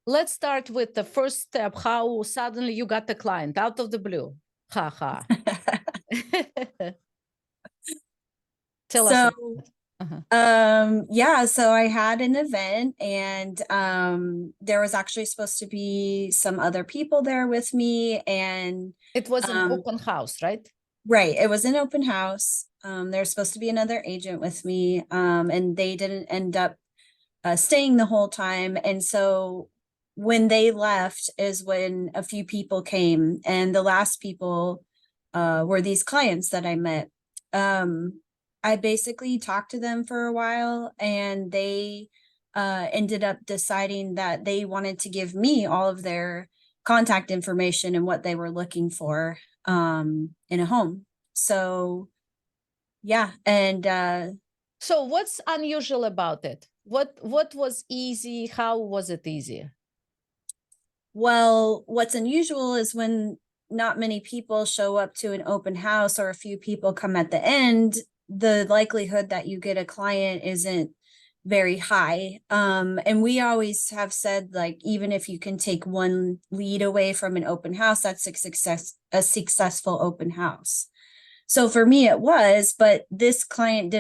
let's start with the first step. How suddenly you got the client out of the blue. Ha ha. Tell us So, about it. Uh-huh. yeah, so I had an event and there was actually supposed to be some other people there with me and It was an um open house, right? right, it was an open house. There's supposed to be another agent with me and they didn't end up staying the whole time. And so when they left is when a few people came, and the last people were these clients that I met. I basically talked to them for a while, and they ended up deciding that they wanted to give me all of their contact information and what they were looking for in a home. So yeah, and So what's unusual about it? What was easy? How was it easy? well, what's unusual is when not many people show up to an open house or a few people come at the end, the likelihood that you get a client isn't very high. And we always have said, like, even if you can take one lead away from an open house, that's a successful open house. So for me, it was, but this client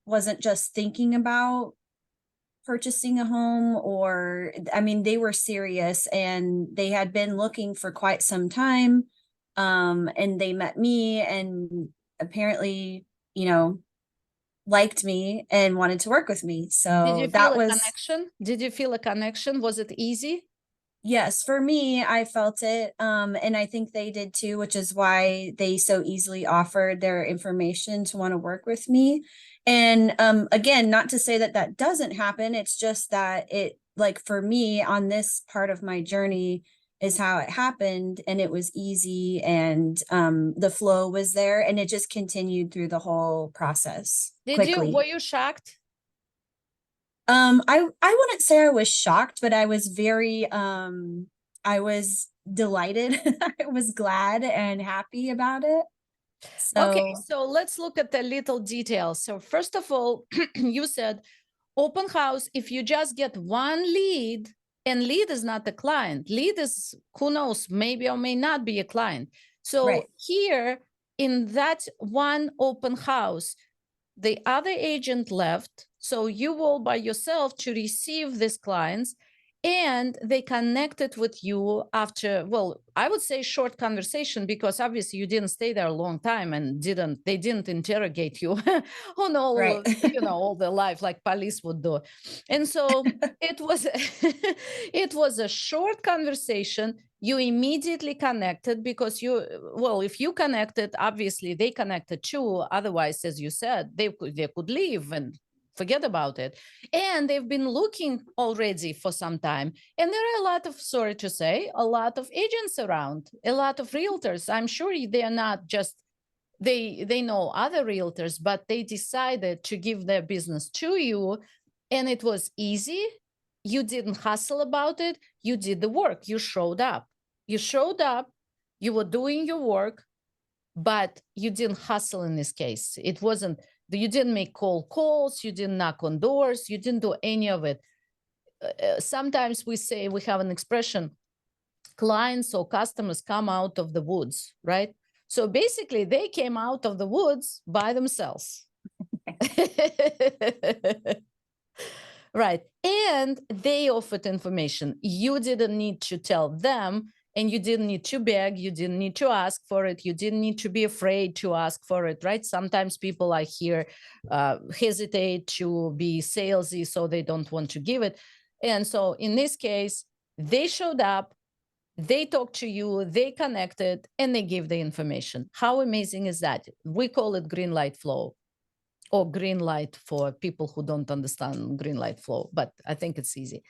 wasn't just thinking about purchasing a home, or I mean, they were serious and they had been looking for quite some time. And they met me and apparently, you know, liked me and wanted to work with me. Did you So feel that a was, connection? Did you feel a connection? Was it easy? yes, for me, I felt it. And I think they did too, which is why they so easily offered their information to want to work with me. And again, not to say that that doesn't happen. It's just that it, like for me on this part of my journey, is how it happened. And it was easy, and the flow was there, and it just continued through the whole process Were quickly. you shocked? I wouldn't say I was shocked, but I was very I was delighted. I was glad and happy about it. Okay, So so let's look at the little details. So first of all, you said open house, if you just get one lead, and lead is not the client, lead is who knows, maybe or may not be a client. So right. here in that one open house, the other agent left, so you all by yourself to receive these clients, and they connected with you after, well, I would say short conversation, because obviously you didn't stay there a long time and they didn't interrogate you on Right. all, all the life like police would do. And so it was it was a short conversation. You immediately connected because well, if you connected, obviously they connected too. Otherwise, as you said, they could leave and forget about it. And they've been looking already for some time. And there are a lot of, sorry to say, a lot of agents around, a lot of realtors. I'm sure they are not just, they know other realtors, but they decided to give their business to you. And it was easy. You didn't hustle about it. You did the work. You showed up. You showed up. You were doing your work, but you didn't hustle in this case. It wasn't, you didn't make cold calls. You didn't knock on doors. You didn't do any of it. Sometimes we say, we have an expression, clients or customers come out of the woods, right? So basically, they came out of the woods by themselves. Right. And they offered information. You didn't need to tell them, and you didn't need to beg. You didn't need to ask for it. You didn't need to be afraid to ask for it, right? Sometimes people I hear hesitate to be salesy, so they don't want to give it. And so in this case, they showed up, they talked to you, they connected, and they gave the information. How amazing is that? We call it green light flow, or green light for people who don't understand green light flow, but I think it's easy.